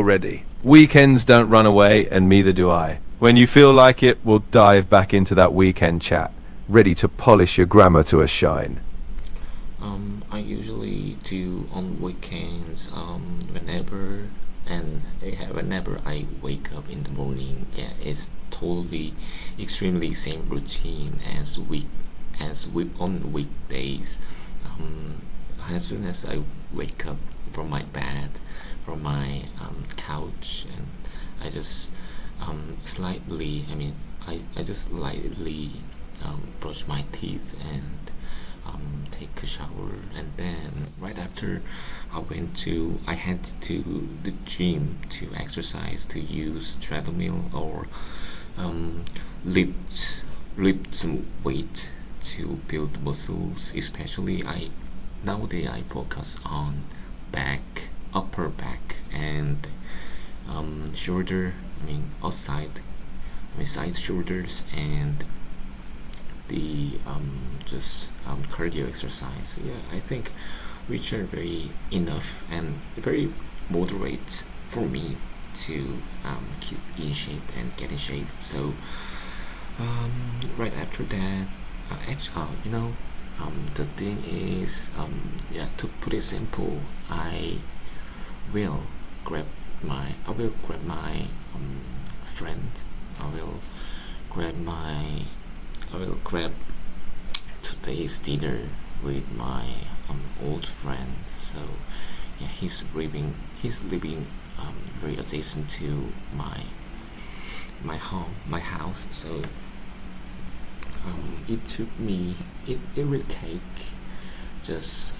already. Weekends don't run away, and neither do I. When you feel like it, we'll dive back into that weekend chat, ready to polish your grammar to a shine. I usually do on weekends. Whenever I wake up in the morning, yeah, it's totally, extremely same routine as on weekdays. Um, as soon as I wake up from my bed, from my couch, and I just slightly, I just lightly brush my teeth and take a shower, and then right after I head to the gym to exercise, to use treadmill or um, lift some weight to build muscles. Especially nowadays I focus on back, upper back, and shoulder. Side shoulders, and the just cardio exercise. Yeah, I think which are very enough and very moderate for me to keep in shape and get in shape. So right after that, the thing is, yeah, to put it simple, will grab I will grab my friend. I will grab my I will grab today's dinner with my old friend. So yeah, he's living very adjacent to my house. So it will take just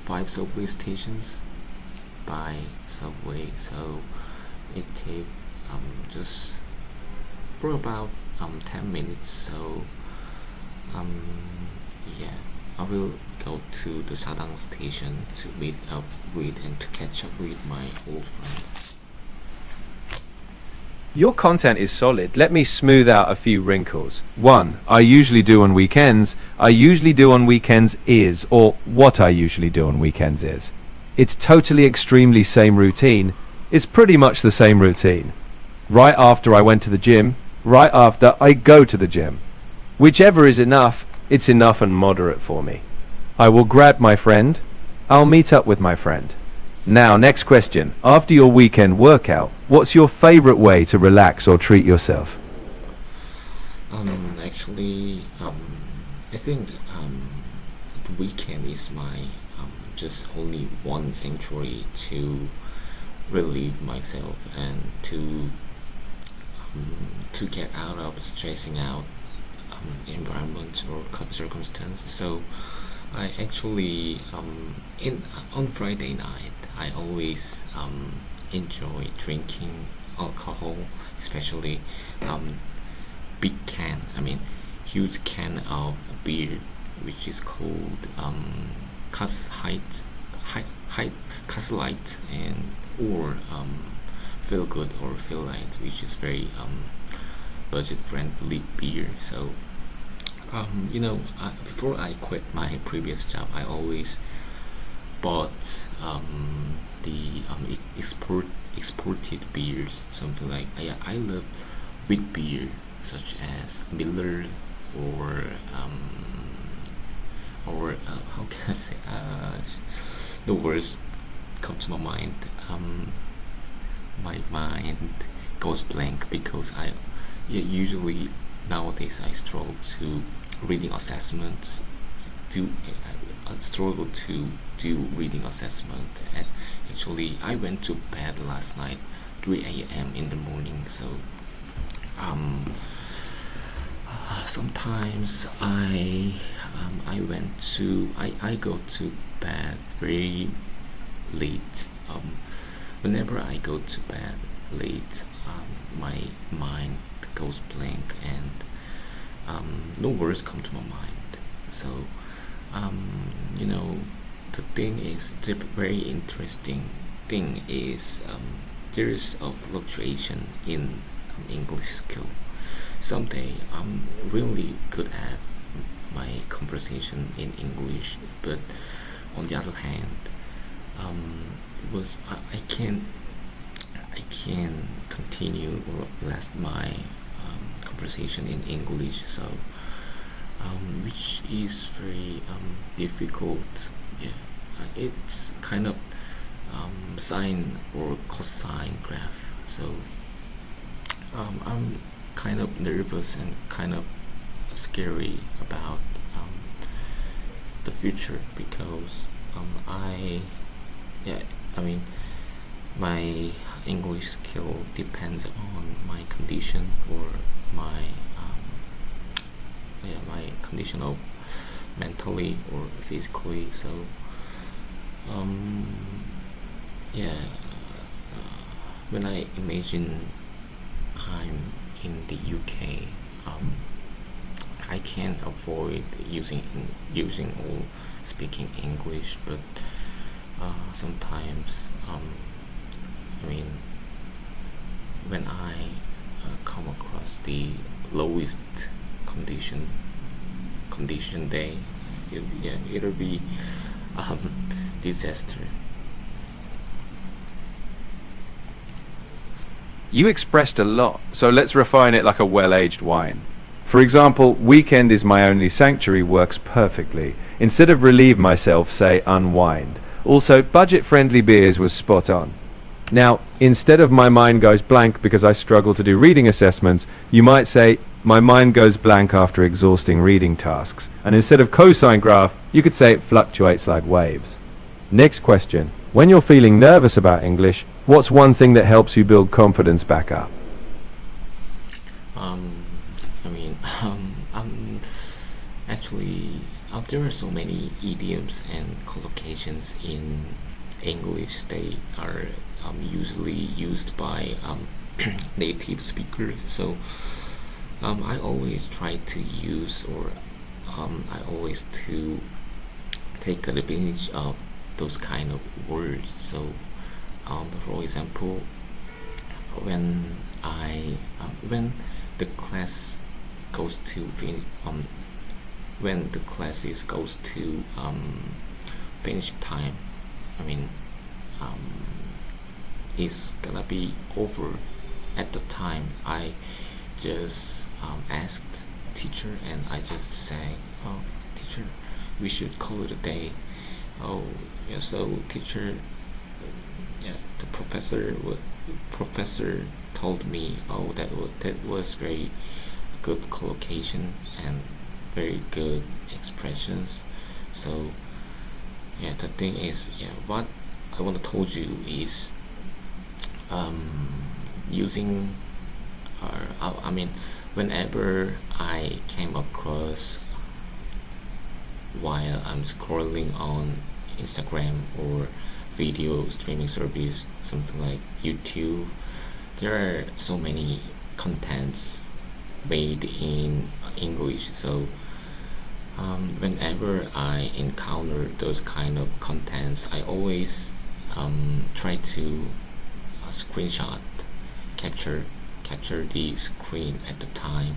5 subway stations by subway. So it take just for about 10 minutes. So um yeah, I will go to the Sadang station to meet up with and to catch up with my old friends. Your content is solid. Let me smooth out a few wrinkles. One, I usually do on weekends. Is, or what I usually do on weekends is. It's totally extremely same routine. It's pretty much the same routine. Right after I went to the gym, right after I go to the gym. Whichever is enough, it's enough and moderate for me. I will grab my friend. I'll meet up with my friend. Now, next question. After your weekend workout, what's your favorite way to relax or treat yourself? Actually, I think the weekend is my just only one sanctuary to relieve myself and to get out of stressing out environment or circumstances. So I actually in on Friday night I always enjoy drinking alcohol, especially um, big can. Huge can of beer, which is called Cas Height, Cas Light, and or Feel Good or Feel Light, which is very budget friendly beer. So before I quit my previous job, I always bought the exported beers, something like I love wheat beer such as Miller or how can I say, the words come to my mind. My mind goes blank because usually nowadays I struggle to reading assessments. Do I struggle to do reading assessment. Actually, I went to bed last night 3 a.m. in the morning. So um, sometimes I go to bed very late. Whenever I go to bed late, my mind goes blank and no words come to my mind. So the thing is, the very interesting thing is, there is a fluctuation in English skill. Someday I'm really good at my conversation in English, but on the other hand, it was I can't can continue or last my conversation in English. So which is very difficult. Yeah, it's kind of sine or cosine graph. So I'm kind of nervous and kind of scary about the future because yeah, I mean, my English skill depends on my condition or my my condition of mentally or physically. So yeah, when I imagine I'm in the UK, I can't avoid using or speaking English, but sometimes I mean, when I come across the lowest condition day, it'll be disaster. You expressed a lot, so let's refine it like a well-aged wine. For example, weekend is my only sanctuary works perfectly. Instead of relieve myself, say unwind. Also, budget-friendly beers was spot on. Now, instead of my mind goes blank because I struggle to do reading assessments, you might say my mind goes blank after exhausting reading tasks. And instead of cosine graph, you could say it fluctuates like waves. Next question. When you're feeling nervous about English, what's one thing that helps you build confidence back up? I mean, actually, there are so many idioms and collocations in English. They are usually used by native speakers. So I always try to use or I always to take advantage of those kind of words. So for example, when when the class goes to when the classes goes to finish time, I mean it's gonna be over at the time. I just asked teacher and I just say, oh teacher, we should call it a day. Oh yeah, so teacher, yeah, the professor told me, oh that was very good collocation and very good expressions. So yeah, the thing is, yeah, what I want to told you is using I mean, whenever I came across while I'm scrolling on Instagram or video streaming service, something like YouTube, there are so many contents made in English. So whenever I encounter those kind of contents, I always try to screenshot, capture the screen at the time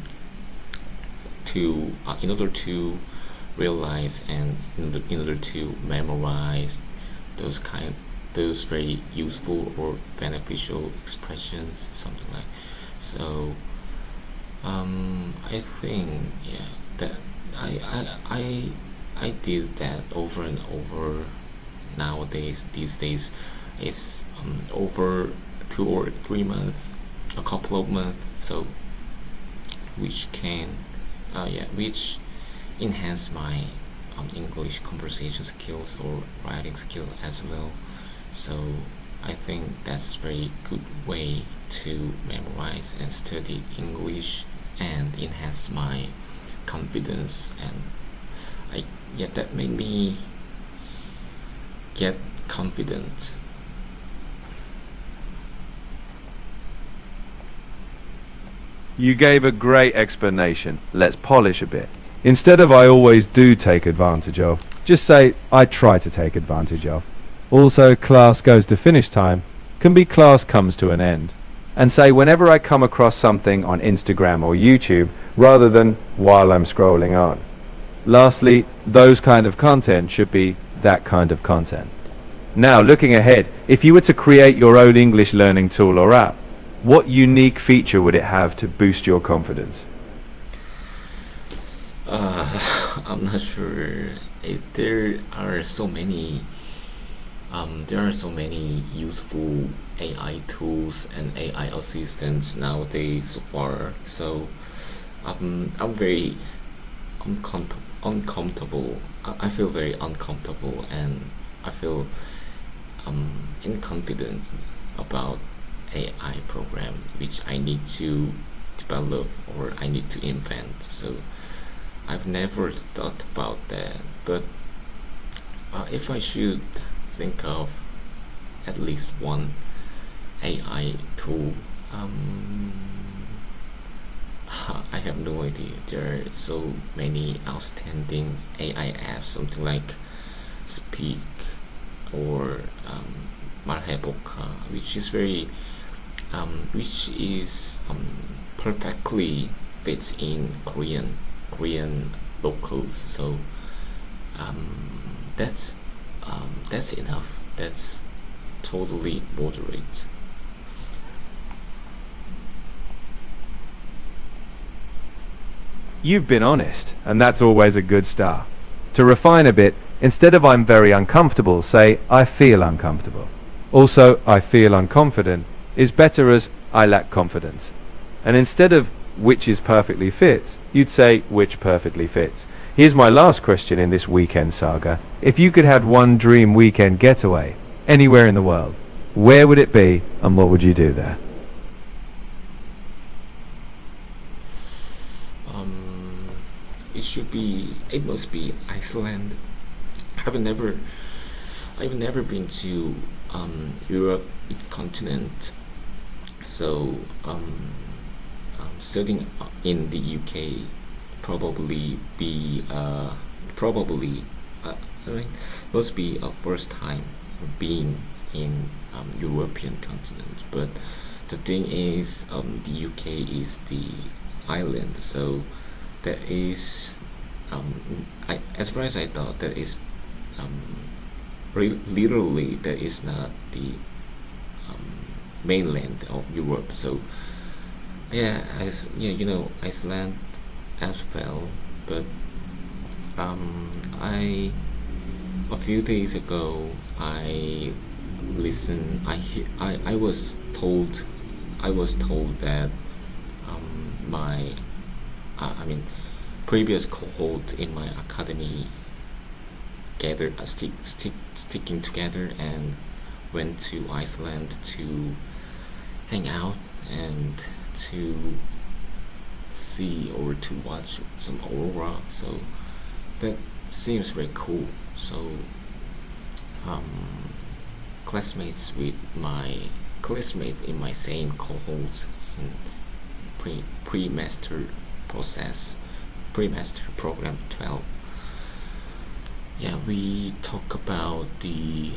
to in order to realize and in order to memorize those very useful or beneficial expressions, something like. So I think, yeah, that I did that over and over. Nowadays, these days, it's over 2 or 3 months, a couple of months. So which can which enhance my English conversation skills or writing skill as well. So I think that's a very good way to memorize and study English and enhance my confidence, and that made me get confident. You gave a great explanation. Let's polish a bit. Instead of I always do take advantage of, just say I try to take advantage of. Also, class goes to finish time can be class comes to an end. And say whenever I come across something on Instagram or YouTube rather than while I'm scrolling on. Lastly, those kind of content should be that kind of content. Now, looking ahead, if you were to create your own English learning tool or app, what unique feature would it have to boost your confidence? I'm not sure. There are so many. There are so many useful AI tools and AI assistants nowadays so far. So I'm very uncomfortable. I feel very uncomfortable, and I feel inconfident about AI program which I need to develop or I need to invent. So I've never thought about that. But if I should think of at least one AI tool, um, I have no idea. There are so many outstanding AI apps, something like Speak or Marheboka, which is perfectly fits in Korean locals. So that's that's enough. That's totally moderate. You've been honest, and that's always a good start. To refine a bit, instead of I'm very uncomfortable, say I feel uncomfortable. Also, I feel unconfident is better as I lack confidence. And instead of which is perfectly fits, you'd say which perfectly fits. Here's my last question in this weekend saga. If you could have one dream weekend getaway, anywhere in the world, where would it be and what would you do there? Um, it must be Iceland. I've never, I've never been to Europe continent, so studying in the UK probably be probably I mean, must be a first time being in European continent. But the thing is, the UK is the island, so that is as far as I thought, that is um, literally that is not the mainland of Europe. So yeah, Iceland as well. But I a few days ago I was told that my I mean previous cohort in my academy gathered sticking together and went to Iceland to hang out and to see or to watch some aurora. So that seems very cool. So um, classmate in my same cohort in pre-master process, pre-master program 12. Yeah, we talk about the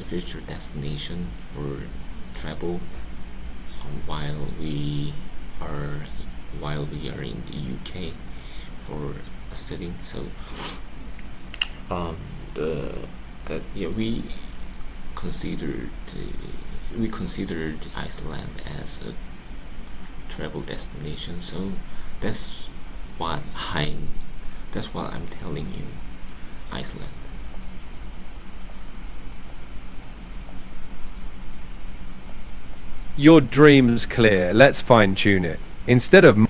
future destination for travel while are we are in the UK for studying. So um, the that yeah considered we considered Iceland as a travel destination. So that's what I'm that's what I'm telling you, Iceland. Your dream's clear. Let's fine tune it. Instead of